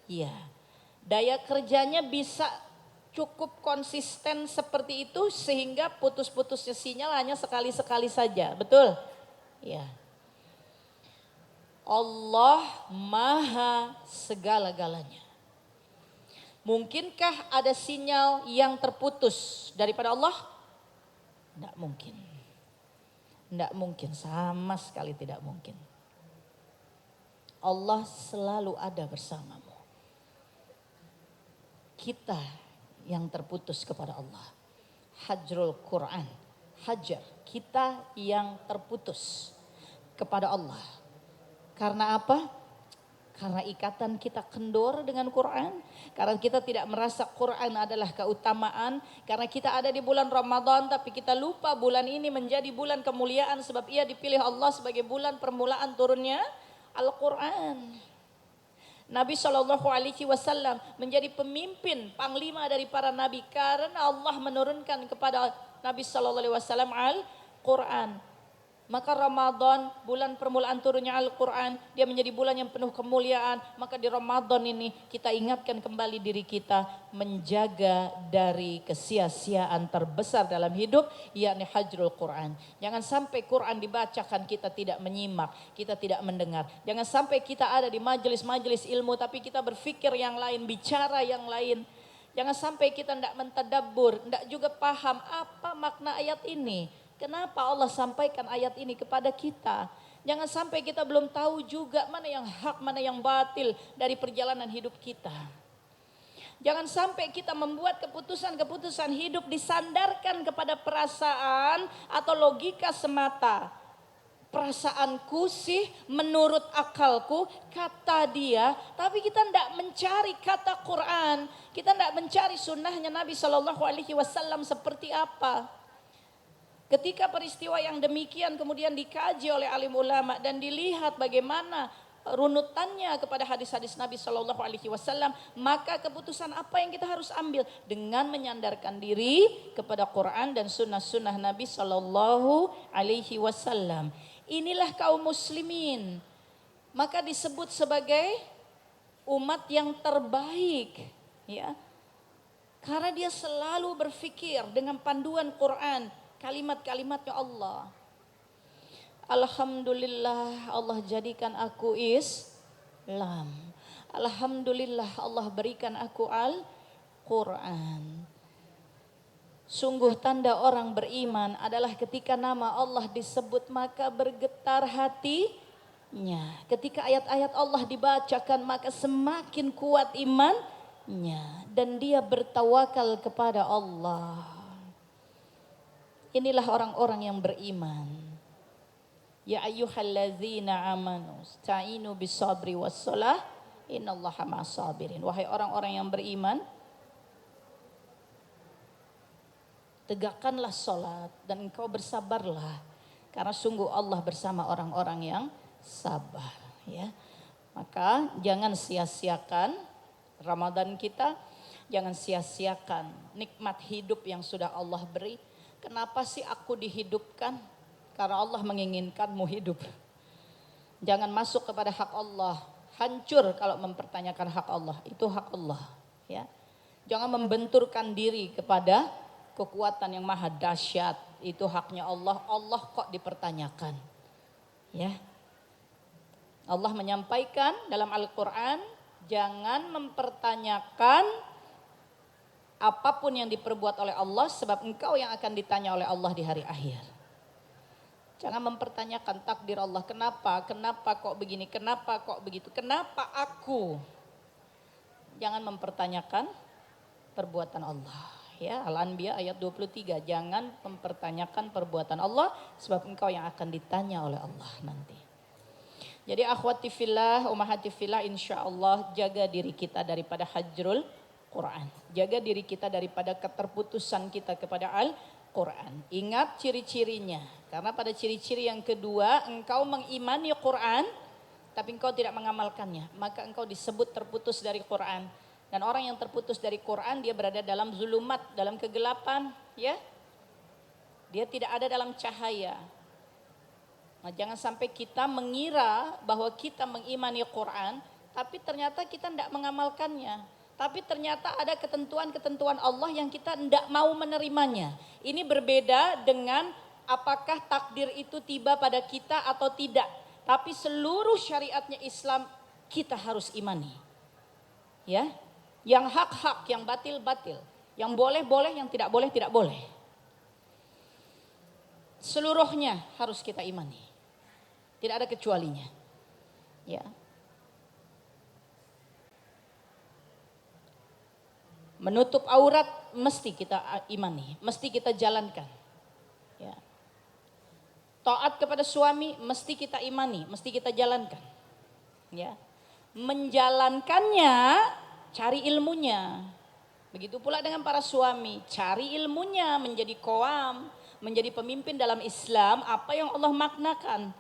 ya. Daya kerjanya bisa cukup konsisten seperti itu sehingga putus-putusnya sinyal hanya sekali-sekali saja. Betul? Ya. Allah maha segala-galanya. Mungkinkah ada sinyal yang terputus daripada Allah? Tidak mungkin. Tidak mungkin, sama sekali tidak mungkin. Allah selalu ada bersamamu. Kita yang terputus kepada Allah. Hajrul Quran, hajar, kita yang terputus kepada Allah. Karena apa? Karena ikatan kita kendor dengan Quran. Karena kita tidak merasa Quran adalah keutamaan. Karena kita ada di bulan Ramadan tapi kita lupa bulan ini menjadi bulan kemuliaan. Sebab ia dipilih Allah sebagai bulan permulaan turunnya Al-Quran. Nabi SAW menjadi pemimpin panglima dari para nabi. Karena Allah menurunkan kepada Nabi SAW Al-Quran. Maka Ramadan, bulan permulaan turunnya Al-Quran, dia menjadi bulan yang penuh kemuliaan. Maka di Ramadan ini kita ingatkan kembali diri kita menjaga dari kesia-siaan terbesar dalam hidup, yakni hajrul Quran. Jangan sampai Quran dibacakan kita tidak menyimak, kita tidak mendengar. Jangan sampai kita ada di majelis-majelis ilmu tapi kita berpikir yang lain, bicara yang lain. Jangan sampai kita tidak mentadabbur, tidak juga paham apa makna ayat ini. Kenapa Allah sampaikan ayat ini kepada kita? Jangan sampai kita belum tahu juga mana yang hak, mana yang batil dari perjalanan hidup kita. Jangan sampai kita membuat keputusan-keputusan hidup disandarkan kepada perasaan atau logika semata. Perasaanku sih, menurut akalku, kata dia. Tapi kita tidak mencari kata Quran. Kita tidak mencari sunnahnya Nabi SAW seperti apa. Ketika peristiwa yang demikian kemudian dikaji oleh alim ulama dan dilihat bagaimana runutannya kepada hadis-hadis Nabi SAW, maka keputusan apa yang kita harus ambil dengan menyandarkan diri kepada Quran dan sunnah-sunnah Nabi SAW. Inilah kaum muslimin, maka disebut sebagai umat yang terbaik, ya, karena dia selalu berfikir dengan panduan Quran. Kalimat-kalimatnya Allah. Alhamdulillah Allah jadikan aku Islam. Alhamdulillah Allah berikan aku Al-Quran. Sungguh tanda orang beriman adalah ketika nama Allah disebut maka bergetar hatinya. Ketika ayat-ayat Allah dibacakan maka semakin kuat imannya. Dan dia bertawakal kepada Allah. Inilah orang-orang yang beriman. Ya ayyuhallazina amanu sta'inu bisabri wassalah innallaha ma'as-sabirin. Wahai orang-orang yang beriman, tegakkanlah salat dan engkau bersabarlah karena sungguh Allah bersama orang-orang yang sabar, ya. Maka jangan sia-siakan Ramadan kita, jangan sia-siakan nikmat hidup yang sudah Allah beri. Kenapa sih aku dihidupkan? Karena Allah menginginkanmu hidup. Jangan masuk kepada hak Allah. Hancur kalau mempertanyakan hak Allah. Itu hak Allah, ya. Jangan membenturkan diri kepada kekuatan yang maha dahsyat. Itu haknya Allah. Allah kok dipertanyakan, ya. Allah menyampaikan dalam Al-Quran, jangan mempertanyakan apapun yang diperbuat oleh Allah sebab engkau yang akan ditanya oleh Allah di hari akhir. Jangan mempertanyakan takdir Allah. Kenapa kok begini, kenapa kok begitu, kenapa aku. Jangan mempertanyakan perbuatan Allah. Ya, Al-Anbiya ayat 23. Jangan mempertanyakan perbuatan Allah sebab engkau yang akan ditanya oleh Allah nanti. Jadi akhwati fillah, ummahati fillah, insyaallah jaga diri kita daripada hajrul Quran. Jaga diri kita daripada keterputusan kita kepada Al-Quran. Ingat ciri-cirinya. Karena pada ciri-ciri yang kedua, engkau mengimani Quran, tapi engkau tidak mengamalkannya. Maka engkau disebut terputus dari Quran. Dan orang yang terputus dari Quran, dia berada dalam zulumat, dalam kegelapan. Ya, dia tidak ada dalam cahaya. Nah, jangan sampai kita mengira bahwa kita mengimani Quran, tapi ternyata kita tidak mengamalkannya. Tapi ternyata ada ketentuan-ketentuan Allah yang kita tidak mau menerimanya. Ini berbeda dengan apakah takdir itu tiba pada kita atau tidak. Tapi seluruh syariatnya Islam kita harus imani. Ya, yang hak-hak, yang batil-batil, yang boleh-boleh, yang tidak boleh, tidak boleh. Seluruhnya harus kita imani. Tidak ada kecualinya. Ya. Menutup aurat mesti kita imani, mesti kita jalankan. Ya. Taat kepada suami mesti kita imani, mesti kita jalankan. Ya. Menjalankannya, cari ilmunya. Begitu pula dengan para suami, cari ilmunya, menjadi qawam, menjadi pemimpin dalam Islam, apa yang Allah maknakan.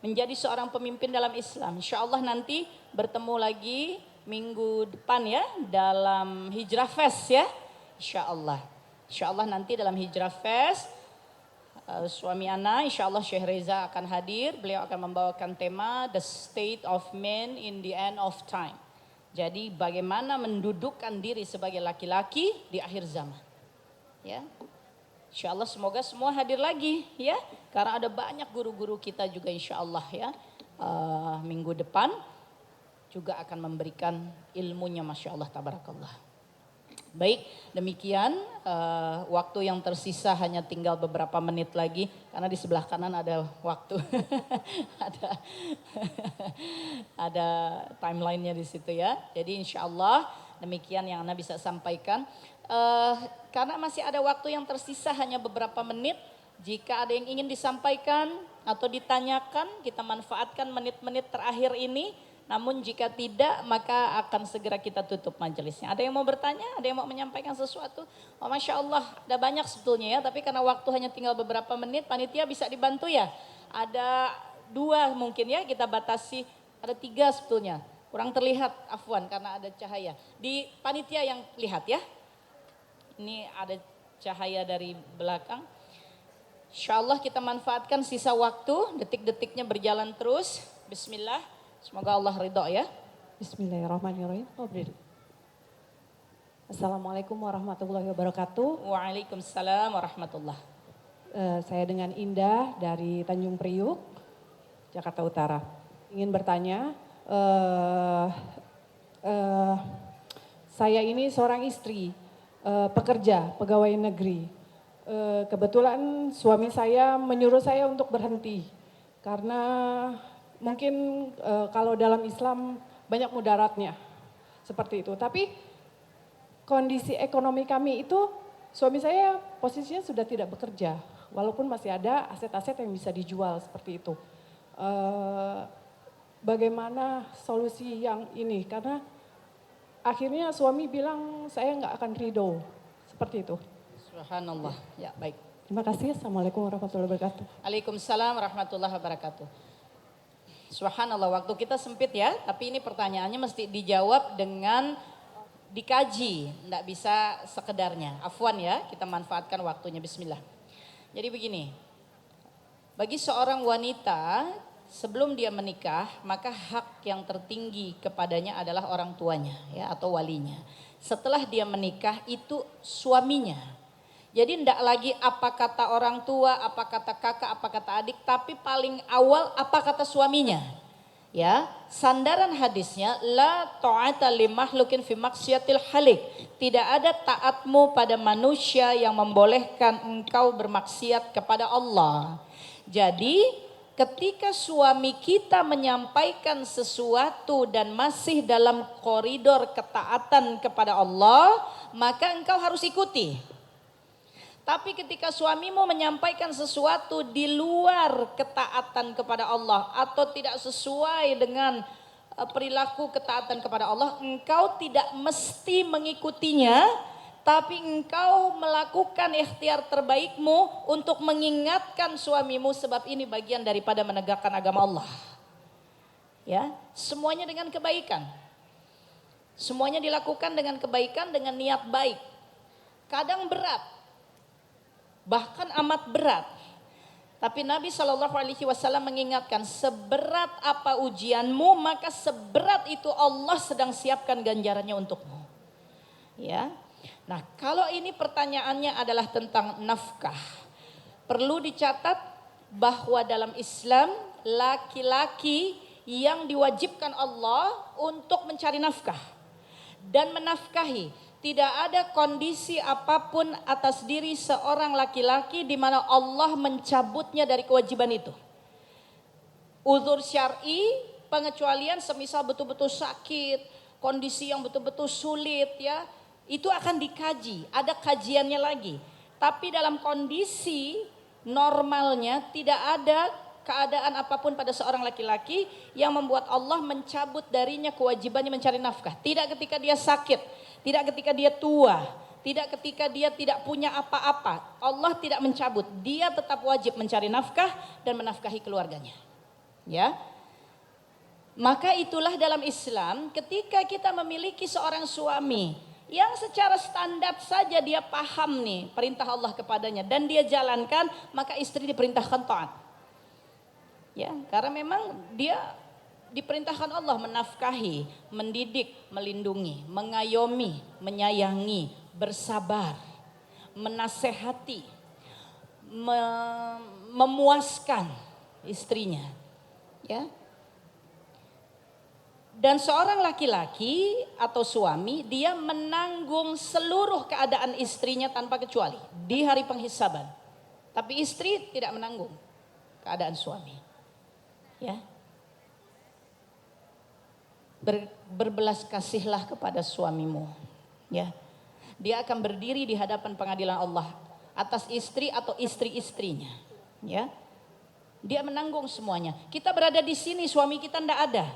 Menjadi seorang pemimpin dalam Islam. Insya Allah nanti bertemu lagi minggu depan ya, dalam Hijrah Fest ya. Insya Allah nanti dalam Hijrah Fest, suami Ana, insya Allah Syekh Reza akan hadir. Beliau akan membawakan tema The State of Men in the End of Time. Jadi bagaimana mendudukkan diri sebagai laki-laki di akhir zaman. Ya. Insya Allah semoga semua hadir lagi ya. Karena ada banyak guru-guru kita juga insya Allah ya. Minggu depan juga akan memberikan ilmunya, Masya Allah, tabarakallah. Baik, demikian waktu yang tersisa hanya tinggal beberapa menit lagi. Karena di sebelah kanan ada waktu, ada timelinenya di situ ya. Jadi insya Allah demikian yang Anda bisa sampaikan. Karena masih ada waktu yang tersisa hanya beberapa menit. Jika ada yang ingin disampaikan atau ditanyakan, kita manfaatkan menit-menit terakhir ini. Namun jika tidak, maka akan segera kita tutup majelisnya. Ada yang mau bertanya? Ada yang mau menyampaikan sesuatu? Oh, Masya Allah, ada banyak sebetulnya ya. Tapi karena waktu hanya tinggal beberapa menit, panitia bisa dibantu ya. Ada 2 mungkin ya, kita batasi. Ada 3 sebetulnya. Kurang terlihat, afwan, karena ada cahaya. Di panitia yang lihat ya. Ini ada cahaya dari belakang. Insya Allah kita manfaatkan sisa waktu, detik-detiknya berjalan terus. Bismillah, semoga Allah ridho ya. Bismillahirrahmanirrahim. Assalamualaikum warahmatullahi wabarakatuh. Waalaikumsalam warahmatullah. Saya dengan Indah dari Tanjung Priuk, Jakarta Utara. Ingin bertanya, saya ini seorang istri, pekerja, pegawai negeri. Kebetulan suami saya menyuruh saya untuk berhenti karena mungkin kalau dalam Islam banyak mudaratnya seperti itu. Tapi kondisi ekonomi kami itu, suami saya posisinya sudah tidak bekerja, walaupun masih ada aset-aset yang bisa dijual seperti itu. Bagaimana solusi yang ini? Karena akhirnya suami bilang saya nggak akan ridho, seperti itu. Subhanallah, ya baik. Terima kasih, Assalamualaikum warahmatullahi wabarakatuh. Waalaikumsalam warahmatullahi wabarakatuh. Subhanallah, waktu kita sempit ya, tapi ini pertanyaannya mesti dijawab dengan dikaji, tidak bisa sekedarnya. Afwan ya, kita manfaatkan waktunya, bismillah. Jadi begini, bagi seorang wanita sebelum dia menikah, maka hak yang tertinggi kepadanya adalah orang tuanya ya, atau walinya. Setelah dia menikah itu suaminya. Jadi tidak lagi apa kata orang tua, apa kata kakak, apa kata adik, tapi paling awal apa kata suaminya. Ya, sandaran hadisnya la ta'ata li makhlukin fi maksiatil halik. Tidak ada taatmu pada manusia yang membolehkan engkau bermaksiat kepada Allah. Jadi ketika suami kita menyampaikan sesuatu dan masih dalam koridor ketaatan kepada Allah, maka engkau harus ikuti. Tapi ketika suamimu menyampaikan sesuatu di luar ketaatan kepada Allah atau tidak sesuai dengan perilaku ketaatan kepada Allah, engkau tidak mesti mengikutinya, tapi engkau melakukan ikhtiar terbaikmu untuk mengingatkan suamimu, sebab ini bagian daripada menegakkan agama Allah. Ya, semuanya dengan kebaikan. Semuanya dilakukan dengan kebaikan, dengan niat baik. Kadang berat, bahkan amat berat. Tapi Nabi Shallallahu Alaihi Wasallam mengingatkan, seberat apa ujianmu, maka seberat itu Allah sedang siapkan ganjarannya untukmu. Ya, nah kalau ini pertanyaannya adalah tentang nafkah, perlu dicatat bahwa dalam Islam laki-laki yang diwajibkan Allah untuk mencari nafkah dan menafkahi. Tidak ada kondisi apapun atas diri seorang laki-laki di mana Allah mencabutnya dari kewajiban itu. Uzur syar'i, pengecualian semisal betul-betul sakit, kondisi yang betul-betul sulit ya, itu akan dikaji, ada kajiannya lagi. Tapi dalam kondisi normalnya tidak ada keadaan apapun pada seorang laki-laki yang membuat Allah mencabut darinya kewajibannya mencari nafkah. Tidak ketika dia sakit, tidak ketika dia tua, tidak ketika dia tidak punya apa-apa. Allah tidak mencabut, dia tetap wajib mencari nafkah dan menafkahi keluarganya. Ya. Maka itulah dalam Islam ketika kita memiliki seorang suami yang secara standar saja dia paham nih perintah Allah kepadanya dan dia jalankan, maka istri diperintahkan taat. Ya, karena memang dia diperintahkan Allah menafkahi, mendidik, melindungi, mengayomi, menyayangi, bersabar, menasehati, memuaskan istrinya. Ya. Dan seorang laki-laki atau suami dia menanggung seluruh keadaan istrinya tanpa kecuali di hari penghisaban. Tapi istri tidak menanggung keadaan suami. Ya. Berbelas kasihlah kepada suamimu. Ya. Dia akan berdiri di hadapan pengadilan Allah atas istri atau istri-istrinya. Ya. Dia menanggung semuanya. Kita berada di sini, suami kita tidak ada.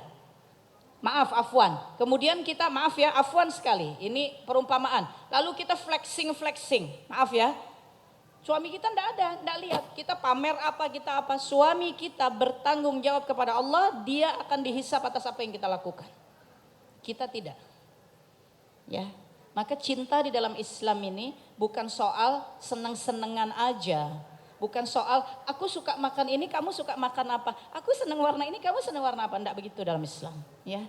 Maaf, afwan. Kemudian kita maaf ya, afwan sekali. Ini perumpamaan. Lalu kita flexing. Maaf ya. Suami kita tidak ada, tidak lihat. Kita pamer apa, kita apa. Suami kita bertanggung jawab kepada Allah, dia akan dihisap atas apa yang kita lakukan. Kita tidak. Ya. Maka cinta di dalam Islam ini bukan soal senang-senangan aja. Bukan soal aku suka makan ini, kamu suka makan apa. Aku senang warna ini, kamu senang warna apa. Tidak begitu dalam Islam. Ya.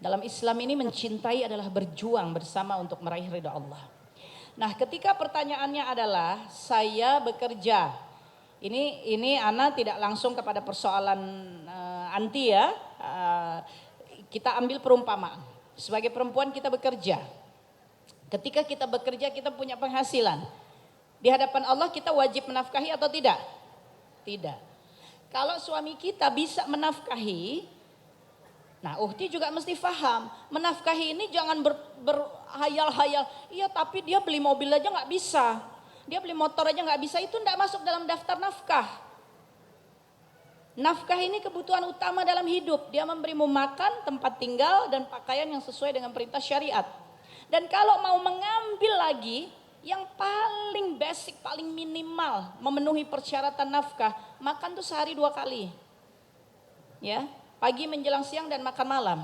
Dalam Islam ini mencintai adalah berjuang bersama untuk meraih ridha Allah. Nah, ketika pertanyaannya adalah saya bekerja. Ini Ana tidak langsung kepada persoalan anti ya. Kita ambil perumpamaan. Sebagai perempuan kita bekerja. Ketika kita bekerja kita punya penghasilan. Di hadapan Allah kita wajib menafkahi atau tidak? Tidak. Kalau suami kita bisa menafkahi, nah Uhti juga mesti paham, menafkahi ini jangan berhayal-hayal. Iya tapi dia beli mobil aja gak bisa, dia beli motor aja gak bisa, itu tidak masuk dalam daftar nafkah. Nafkah ini kebutuhan utama dalam hidup, dia memberimu makan, tempat tinggal dan pakaian yang sesuai dengan perintah syariat. Dan kalau mau mengambil lagi, yang paling basic, paling minimal memenuhi persyaratan nafkah, makan tuh sehari 2 kali. Ya, pagi menjelang siang dan makan malam.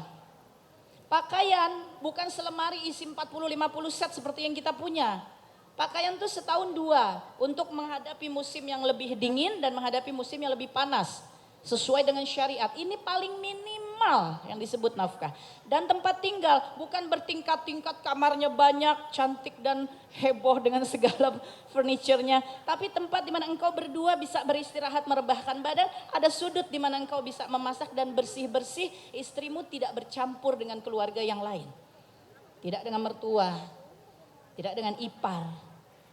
Pakaian bukan selemari isi 40-50 set seperti yang kita punya. Pakaian tuh setahun 2 untuk menghadapi musim yang lebih dingin dan menghadapi musim yang lebih panas. Sesuai dengan syariat, ini paling minimal yang disebut nafkah. Dan tempat tinggal bukan bertingkat-tingkat, kamarnya banyak, cantik dan heboh dengan segala furniturnya. Tapi tempat di mana engkau berdua bisa beristirahat, merebahkan badan. Ada sudut di mana engkau bisa memasak dan bersih-bersih. Istrimu tidak bercampur dengan keluarga yang lain. Tidak dengan mertua, tidak dengan ipar.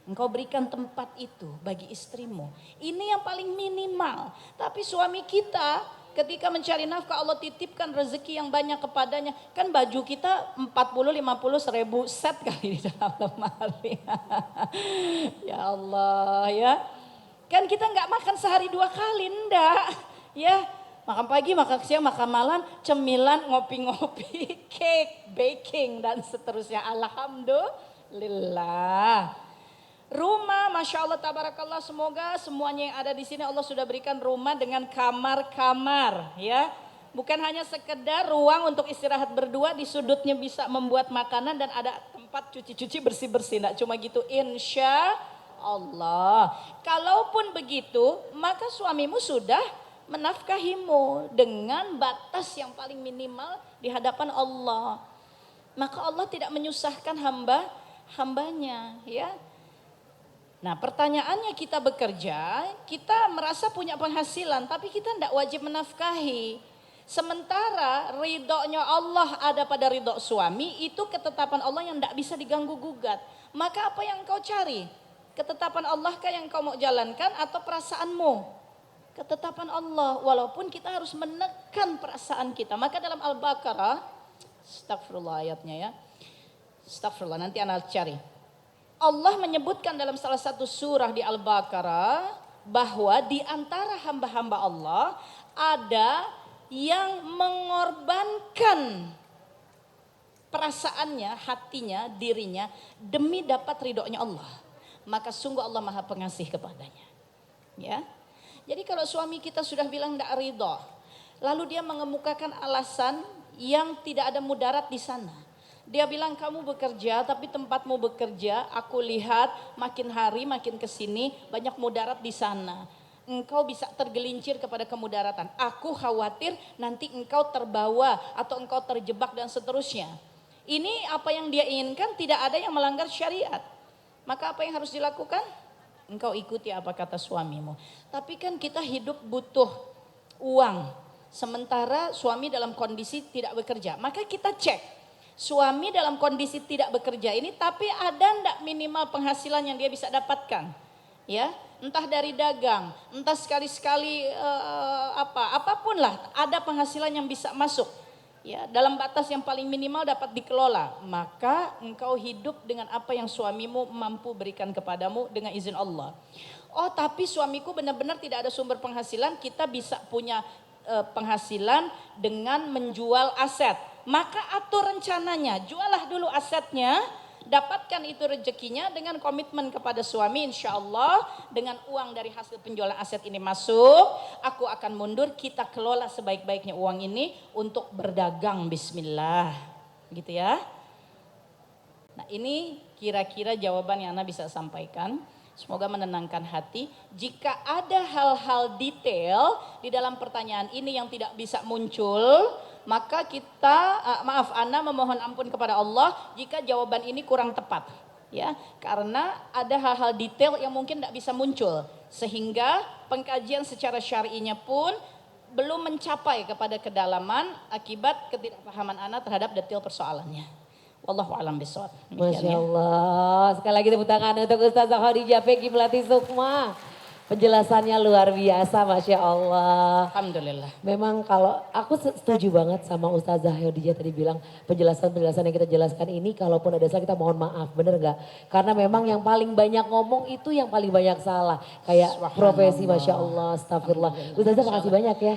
Engkau berikan tempat itu bagi istrimu. Ini yang paling minimal. Tapi suami kita ketika mencari nafkah Allah titipkan rezeki yang banyak kepadanya. Kan baju kita 40-50 ribu set kali di dalam lemari. Ya Allah ya. Kan kita nggak makan sehari 2 kali, enggak. Ya, makan pagi, makan siang, makan malam, cemilan, ngopi-ngopi, cake, baking dan seterusnya. Alhamdulillah. Rumah, Masya Allah, tabarakallah, semoga semuanya yang ada di sini Allah sudah berikan rumah dengan kamar-kamar ya. Bukan hanya sekedar ruang untuk istirahat berdua, di sudutnya bisa membuat makanan dan ada tempat cuci-cuci bersih-bersih. Nggak cuma gitu, insya Allah. Kalaupun begitu, maka suamimu sudah menafkahimu dengan batas yang paling minimal di hadapan Allah. Maka Allah tidak menyusahkan hambanya, ya. Nah, pertanyaannya, kita bekerja, kita merasa punya penghasilan, tapi kita tidak wajib menafkahi. Sementara ridhonya Allah ada pada ridho suami, itu ketetapan Allah yang tidak bisa diganggu gugat. Maka apa yang kau cari? Ketetapan Allah kah yang kau mau jalankan atau perasaanmu? Ketetapan Allah, walaupun kita harus menekan perasaan kita. Maka dalam Al-Baqarah, astagfirullah ayatnya ya, astagfirullah nanti anak cari. Allah menyebutkan dalam salah satu surah di Al-Baqarah bahwa di antara hamba-hamba Allah ada yang mengorbankan perasaannya, hatinya, dirinya demi dapat ridhonya Allah. Maka sungguh Allah Maha Pengasih kepadanya. Ya. Jadi kalau suami kita sudah bilang tidak ridho, lalu dia mengemukakan alasan yang tidak ada mudarat di sana. Dia bilang kamu bekerja tapi tempatmu bekerja, aku lihat makin hari makin kesini banyak mudarat di sana. Engkau bisa tergelincir kepada kemudaratan. Aku khawatir nanti engkau terbawa atau engkau terjebak dan seterusnya. Ini apa yang dia inginkan, tidak ada yang melanggar syariat. Maka apa yang harus dilakukan? Engkau ikuti apa kata suamimu. Tapi kan kita hidup butuh uang. Sementara suami dalam kondisi tidak bekerja. Maka kita cek. Suami dalam kondisi tidak bekerja ini tapi ada enggak minimal penghasilan yang dia bisa dapatkan, ya, entah dari dagang, entah sekali-sekali apapun lah, ada penghasilan yang bisa masuk, ya, dalam batas yang paling minimal dapat dikelola. Maka engkau hidup dengan apa yang suamimu mampu berikan kepadamu dengan izin Allah. Oh, tapi suamiku benar-benar tidak ada sumber penghasilan, kita bisa punya penghasilan dengan menjual aset. Maka atur rencananya, jualah dulu asetnya, dapatkan itu rezekinya dengan komitmen kepada suami, insya Allah dengan uang dari hasil penjualan aset ini masuk, aku akan mundur, kita kelola sebaik-baiknya uang ini untuk berdagang, bismillah, gitu ya. Nah, ini kira-kira jawaban yang Anda bisa sampaikan. Semoga menenangkan hati. Jika ada hal-hal detail di dalam pertanyaan ini yang tidak bisa muncul, maka kita Ana memohon ampun kepada Allah jika jawaban ini kurang tepat, ya, karena ada hal-hal detail yang mungkin tidak bisa muncul sehingga pengkajian secara syar'inya pun belum mencapai kepada kedalaman akibat ketidakpahaman Ana terhadap detail persoalannya. Wallahu a'lam bishawab. Masya Allah. Sekali lagi tepuk tangan untuk Ustazah Khadijah Peggy Melati Sukma. Penjelasannya luar biasa, Masya Allah. Alhamdulillah. Memang kalau aku setuju banget sama Ustazah Khadijah tadi bilang penjelasan-penjelasan yang kita jelaskan ini kalaupun ada salah kita mohon maaf, bener gak? Karena memang yang paling banyak ngomong itu yang paling banyak salah. Kayak profesi, Masya Allah, astagfirullah. Ustazah makasih banyak ya.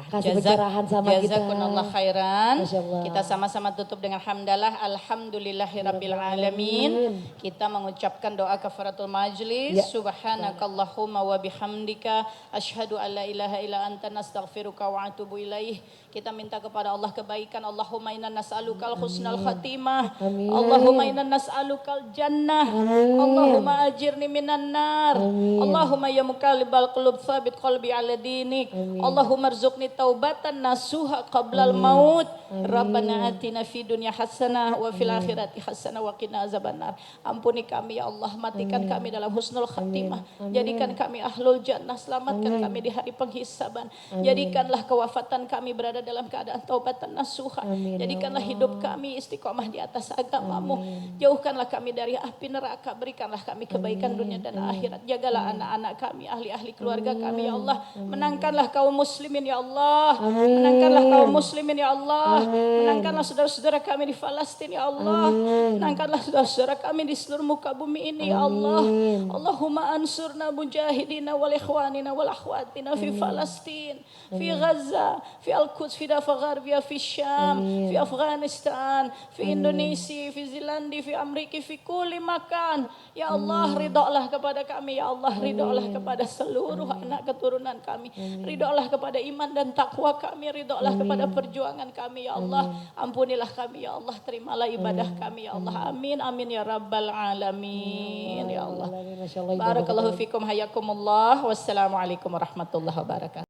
Kasih pencerahan sama kita. Jazakumullah khairan. Kita sama-sama tutup dengan hamdalah. Alhamdulillahirabbil alamin. Kita mengucapkan doa kafaratul majlis. Ya. Subhanakallahumma wa bihamdika asyhadu an la ilaha illa anta nastaghfiruka wa atubu ilaih. Kita minta kepada Allah kebaikan. Allahumma inna nas'alukal husnal khatimah. Amin. Allahumma inna nas'alukal jannah. Amin. Allahumma ajirni minan nar. Amin. Allahumma ya muqallibal qulub tsabit qalbi ala dinik. Amin. Allahumma rzuqni taubatan nasuha qablal maut. Rabbana atina fid dunya hasanah wa fil akhirati hasanah wa qina azabannar. Ampuni kami ya Allah, matikan kami dalam husnul khatimah. Jadikan kami ahlul jannah, selamatkan kami di hari penghisaban. Jadikanlah kewafatan kami berada dalam keadaan taubatan nasuha. Jadikanlah hidup kami istiqomah di atas agamamu. Jauhkanlah kami dari api neraka, berikanlah kami kebaikan dunia dan akhirat. Jagalah anak-anak kami, ahli-ahli keluarga kami ya Allah. Menangkanlah kaum muslimin ya Allah. Menangkanlah kaum muslimin ya Allah. Menangkanlah saudara-saudara kami di Palestina ya Allah. Menangkanlah saudara-saudara kami di seluruh muka bumi ini ya Allah. Allahumma ansurna mujahidina wal ikhwanina wal akhwatina fi Palestina, fi Gaza, fi Al-Quds, fi Dafa Gharbia, fi Syam, fi Afghanistan, fi Indonesia, fi Zilandi, fi Amerika, fi kulli makan. Ya Allah, ridholah kepada kami ya Allah, ridholah kepada seluruh anak keturunan kami. Ridholah kepada iman dan dan takwa kami, ridholah kepada perjuangan kami ya Allah. Ampunilah kami ya Allah, terimalah ibadah kami ya Allah. Amin amin ya rabbal alamin ya Allah. Masya Allah, ibadah Barakallahu fikum, hayakumullah. Wassalamualaikum warahmatullahi wabarakatuh.